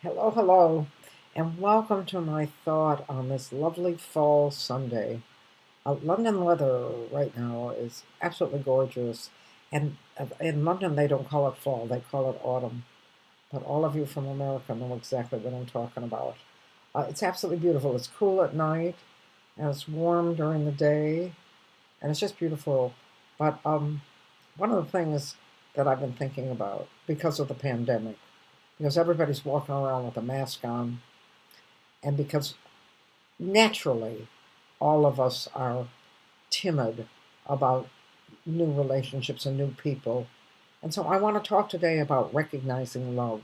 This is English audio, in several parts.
Hello, hello, and welcome to my thought on this lovely fall Sunday. London weather right now is absolutely gorgeous, and in London they don't call it fall, they call it autumn. But all of you from America know exactly what I'm talking about. It's absolutely beautiful. It's cool at night, and it's warm during the day, and it's just beautiful. But one of the things that I've been thinking about because of the pandemic, because everybody's walking around with a mask on, and because naturally all of us are timid about new relationships and new people. And so I want to talk today about recognizing love.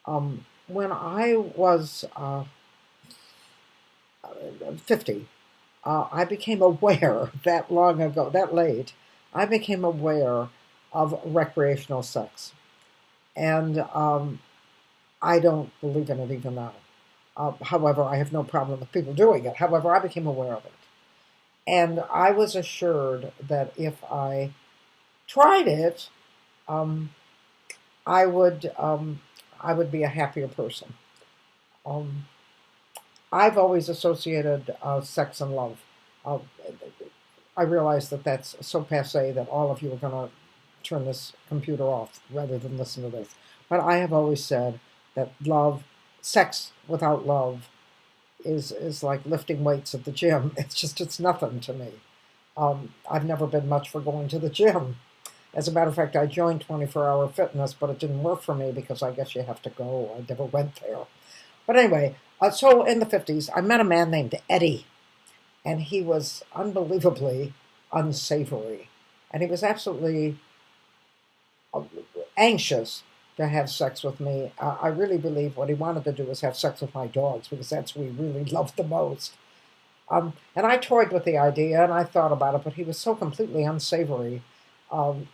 When I was 50, I became aware that long ago, that late, I became aware of recreational sex. And I don't believe in it even now. However, I have no problem with people doing it. However, I became aware of it. And I was assured that if I tried it, um, I would I would be a happier person. Um, I've always associated sex and love. Uh, I realize that that's so passe that all of you are going to turn this computer off rather than listen to this. But I have always said that sex without love is like lifting weights at the gym. It's nothing to me. I've never been much for going to the gym. As a matter of fact, I joined 24-hour fitness, but it didn't work for me because I guess you have to go. I never went there. But anyway, so in the 50s, I met a man named Eddie, and he was unbelievably unsavory. And he was absolutely uh, anxious to have sex with me. I really believe what he wanted to do was have sex with my dogs because that's who he really loved the most. And I toyed with the idea and I thought about it, but he was so completely unsavory um,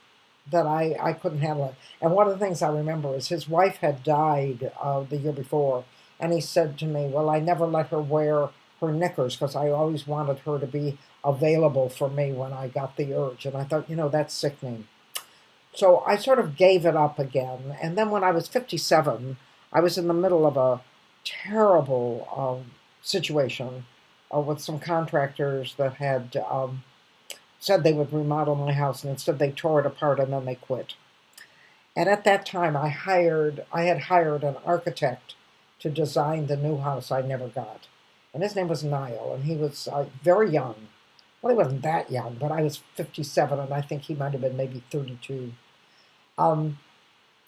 that I couldn't handle it. And one of the things I remember is his wife had died the year before, and he said to me, "Well, I never let her wear her knickers because I always wanted her to be available for me when I got the urge." And I thought, that's sickening. So I sort of gave it up again. And then when I was 57, I was in the middle of a terrible situation with some contractors that had said they would remodel my house, and instead they tore it apart and then they quit. And at that time, I had hired an architect to design the new house I never got, and his name was Niall, and he was very young. Well, he wasn't that young, but I was 57, and I think he might have been maybe 32. Um,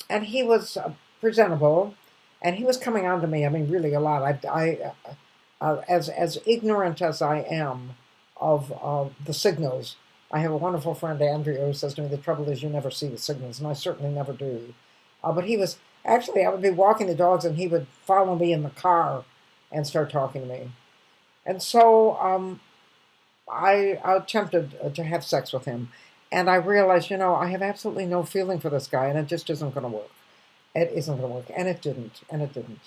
and he was presentable, and he was coming on to me. I mean, really a lot. As ignorant as I am of the signals, I have a wonderful friend Andrea who says to me, "The trouble is you never see the signals," and I certainly never do. But he was actually I would be walking the dogs, and he would follow me in the car and start talking to me. And so I attempted to have sex with him, and I realized, I have absolutely no feeling for this guy, and it just isn't going to work. It isn't going to work, and it didn't, and it didn't.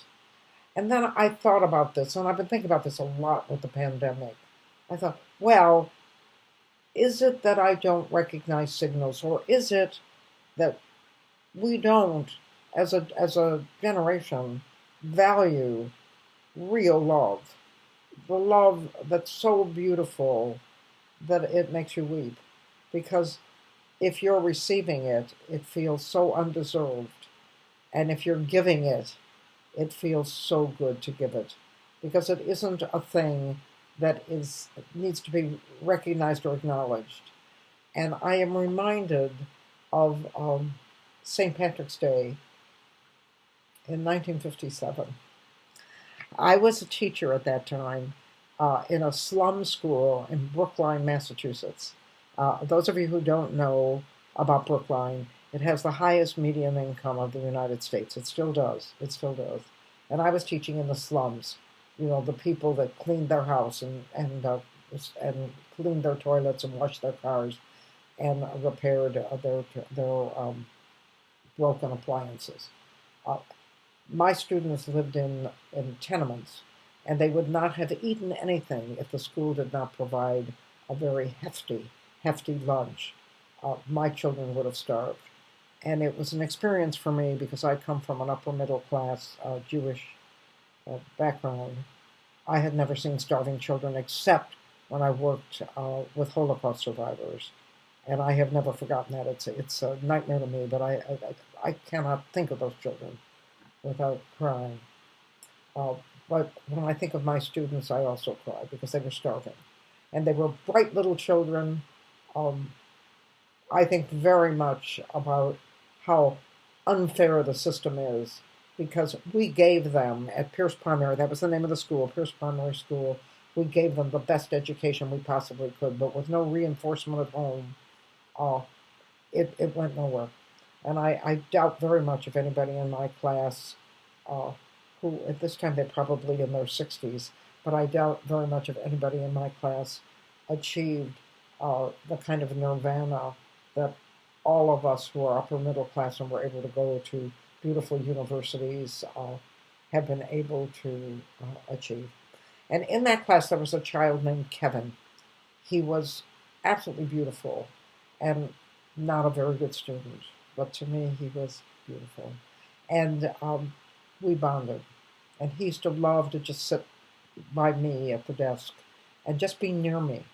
And then I thought about this, and I've been thinking about this a lot with the pandemic. I thought, well, is it that I don't recognize signals, or is it that we don't, as a generation, value real love, the love that's so beautiful that it makes you weep, because if you're receiving it, it feels so undeserved, and if you're giving it, it feels so good to give it, because it isn't a thing that is needs to be recognized or acknowledged. And I am reminded of St. Patrick's Day in 1957. I was a teacher at that time in a slum school in Brookline, Massachusetts. Those of you who don't know about Brookline, it has the highest median income of the United States. It still does. It still does. And I was teaching in the slums. The people that cleaned their house and cleaned their toilets and washed their cars and repaired their broken appliances. Uh, my students lived in tenements, and they would not have eaten anything if the school did not provide a very hefty lunch. My children would have starved. And it was an experience for me because I come from an upper middle class Jewish background. I had never seen starving children except when I worked with Holocaust survivors, and I have never forgotten that. It's a nightmare to me, but I cannot think of those children without crying. Uh, but when I think of my students, I also cry because they were starving, and they were bright little children. Um, I think very much about how unfair the system is because we gave them at Pierce Primary, that was the name of the school, Pierce Primary School, we gave them the best education we possibly could, but with no reinforcement at home, uh, it went nowhere. And I doubt very much if anybody in my class, uh, who at this time they're probably in their 60s, but I doubt very much if anybody in my class achieved the kind of nirvana that all of us who are upper middle class and were able to go to beautiful universities have been able to achieve. And in that class, there was a child named Kevin. He was absolutely beautiful and not a very good student, but to me, he was beautiful. And we bonded. And he used to love to just sit by me at the desk and just be near me,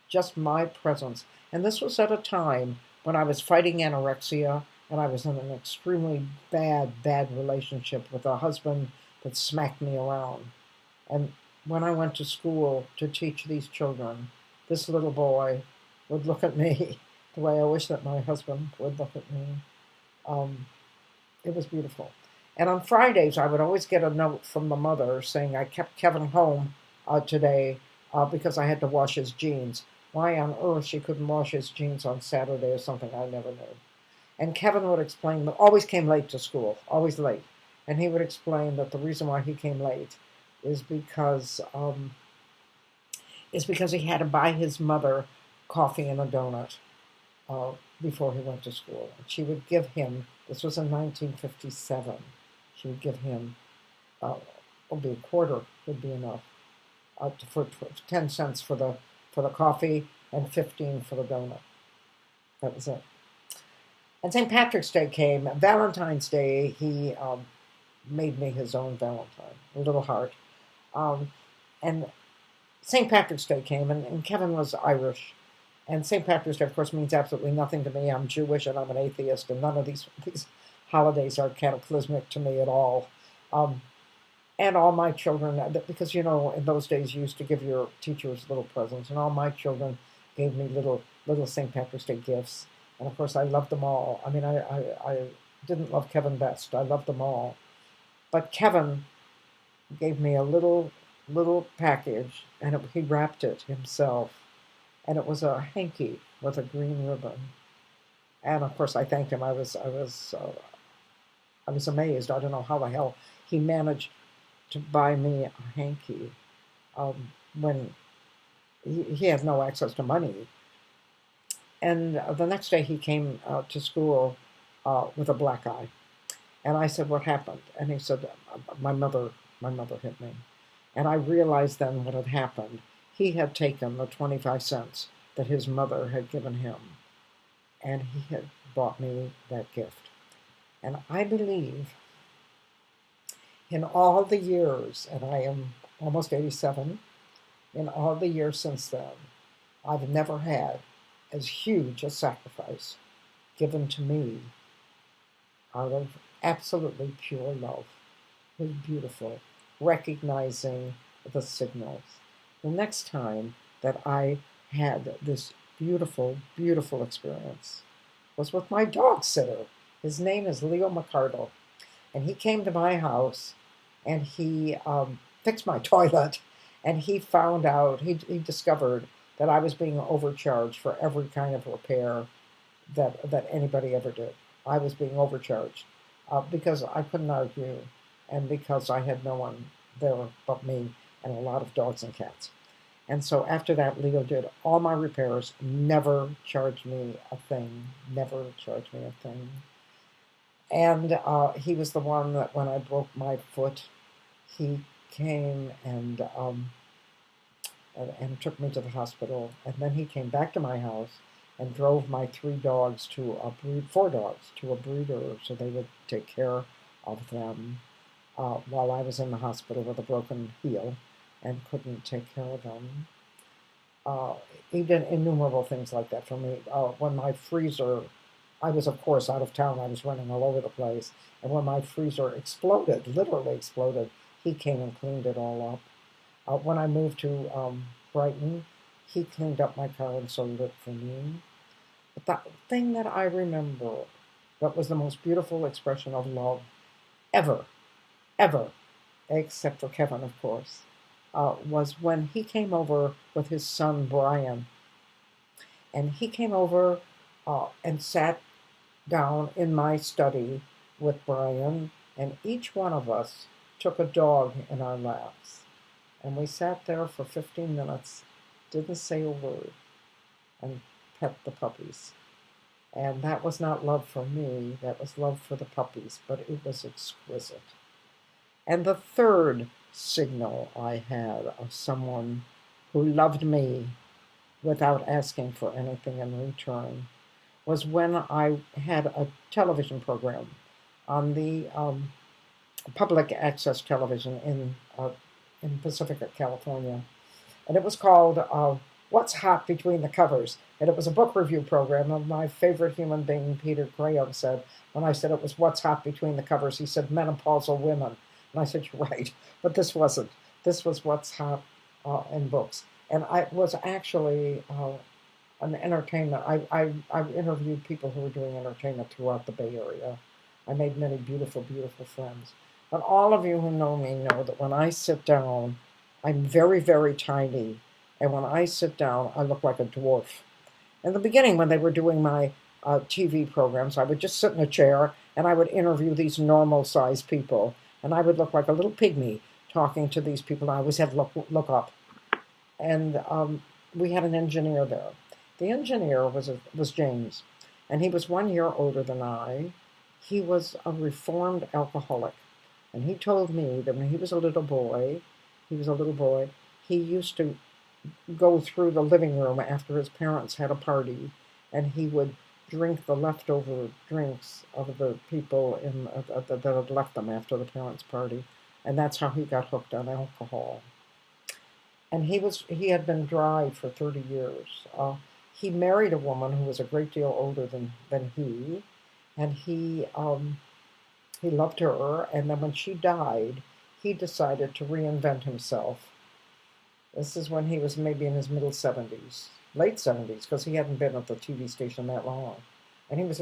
just my presence. And this was at a time when I was fighting anorexia and I was in an extremely bad relationship with a husband that smacked me around. And when I went to school to teach these children, this little boy would look at me the way I wish that my husband would look at me. Um, it was beautiful. And on Fridays, I would always get a note from the mother saying I kept Kevin home today because I had to wash his jeans. Why on earth she couldn't wash his jeans on Saturday or something, I never knew. And Kevin would explain, but always came late to school, always late. And he would explain that the reason why he came late is because he had to buy his mother coffee and a donut uh, before he went to school. And she would give him, this was in 1957, she would give him, be a quarter would be enough, for 10 cents for the coffee and 15 for the donut. That was it. And St. Patrick's Day came. Valentine's Day, he made me his own Valentine, a little heart. And St. Patrick's Day came, and Kevin was Irish. And St. Patrick's Day, of course, means absolutely nothing to me. I'm Jewish and I'm an atheist, and none of these holidays are cataclysmic to me at all. Um, and all my children, because in those days you used to give your teachers little presents, and all my children gave me little St. Patrick's Day gifts. And of course, I loved them all. I mean, I didn't love Kevin best. I loved them all. But Kevin gave me a little package, and he wrapped it himself, and it was a hanky with a green ribbon. And of course, I thanked him. I was amazed. I don't know how the hell he managed to buy me a hanky when he had no access to money. And the next day he came to school with a black eye. And I said, "What happened?" And he said, my mother hit me." And I realized then what had happened. He had taken the 25 cents that his mother had given him, and he had bought me that gift. And I believe in all the years, and I am almost 87, in all the years since then, I've never had as huge a sacrifice given to me out of absolutely pure love. It was beautiful, recognizing the signals. The next time that I had this beautiful experience was with my dog sitter. His name is Leo McCardle. And he came to my house and he fixed my toilet, and he found out, he discovered that I was being overcharged for every kind of repair that anybody ever did. I was being overcharged because I couldn't argue and because I had no one there but me and a lot of dogs and cats. And so after that, Leo did all my repairs, never charged me a thing, never charged me a thing. And he was the one that when I broke my foot, he came and took me to the hospital. And then he came back to my house and drove my four dogs to a breeder so they would take care of them while I was in the hospital with a broken heel and couldn't take care of them. Uh, he did innumerable things like that for me. When my freezer, I was, of course, out of town. I was running all over the place. And when my freezer exploded, literally exploded, he came and cleaned it all up. When I moved to Brighton, he cleaned up my car and sold it for me. But the thing that I remember that was the most beautiful expression of love ever, ever, except for Kevin, of course, was when he came over with his son Brian. And he came over and sat down in my study with Brian, and each one of us took a dog in our laps. And we sat there for 15 minutes, didn't say a word, and pet the puppies. And that was not love for me, that was love for the puppies, but it was exquisite. And the third signal I had of someone who loved me without asking for anything in return was when I had a television program on the public access television in Pacifica, California. And it was called What's Hot Between the Covers. And it was a book review program. And my favorite human being, Peter Graham, said, when I said it was What's Hot Between the Covers, he said menopausal women. And I said, you're right. But this wasn't. This was What's Hot in Books. And I was actually an entertainment. I interviewed people who were doing entertainment throughout the Bay Area. I made many beautiful, beautiful friends. But all of you who know me know that when I sit down, I'm very, very tiny. And when I sit down, I look like a dwarf. In the beginning, when they were doing my TV programs, I would just sit in a chair and I would interview these normal-sized people. And I would look like a little pygmy talking to these people. I always had to look up. And we had an engineer there. The engineer was James, and he was 1 year older than I. He was a reformed alcoholic, and he told me that when he was a little boy, he used to go through the living room after his parents had a party, and he would drink the leftover drinks of the people that had left them after the parents' party, and that's how he got hooked on alcohol. And he had been dry for 30 years. He married a woman who was a great deal older than he, and he loved her. And then when she died, he decided to reinvent himself. This is when he was maybe in his middle 70s, late 70s, because he hadn't been at the TV station that long. And he was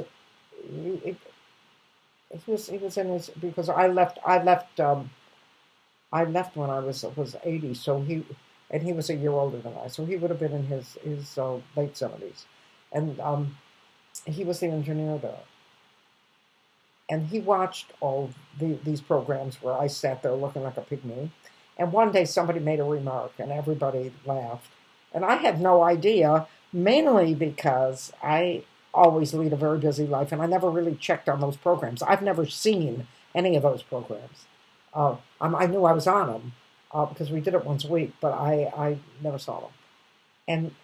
in his, because I left when I was 80, so he was a year older than I, so he would have been in his late 70s. And he was the engineer there. And he watched all these programs where I sat there looking like a pygmy. And one day somebody made a remark, and everybody laughed. And I had no idea, mainly because I always lead a very busy life, and I never really checked on those programs. I've never seen any of those programs. I knew I was on them because we did it once a week, but I never saw them. And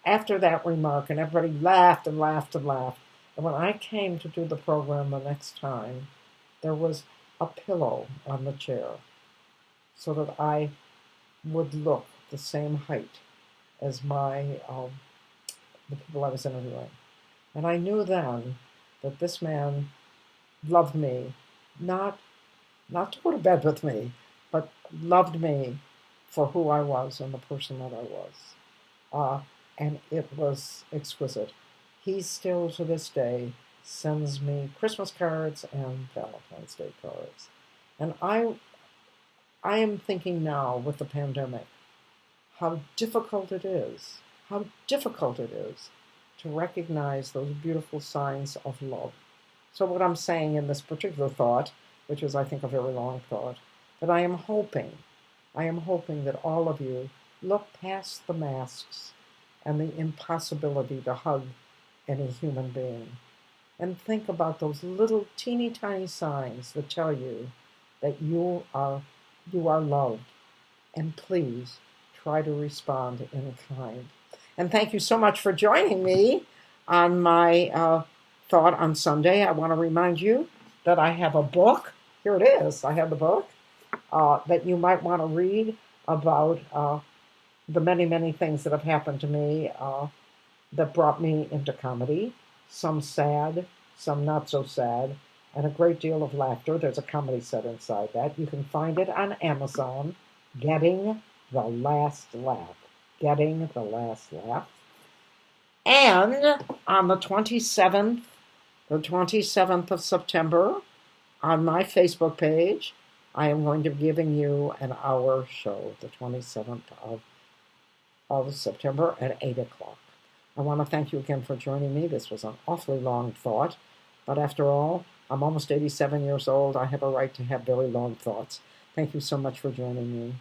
after that remark, and everybody laughed and laughed and laughed, and when I came to do the program the next time, there was a pillow on the chair so that I would look the same height as the people I was interviewing. And I knew then that this man loved me, not to go to bed with me, but loved me for who I was and the person that I was. And it was exquisite. He still, to this day, sends me Christmas cards and Valentine's Day cards. And I am thinking now with the pandemic, how difficult it is to recognize those beautiful signs of love. So what I'm saying in this particular thought, which is, I think, a very long thought, that I am hoping that all of you look past the masks and the impossibility to hug any human being and think about those little teeny tiny signs that tell you that you are loved. And please try to respond in kind. And thank you so much for joining me on my thought on Sunday, I want to remind you that I have a book. Here it is. I have the book that you might want to read about the many, many things that have happened to me that brought me into comedy. Some sad, some not so sad, and a great deal of laughter. There's a comedy set inside that. You can find it on Amazon, Getting the Last Laugh. Getting the Last Laugh. And on the 27th of September, on my Facebook page, I am going to be giving you an hour show, the 27th of September at 8 o'clock. I want to thank you again for joining me. This was an awfully long thought, but after all, I'm almost 87 years old. I have a right to have very long thoughts. Thank you so much for joining me.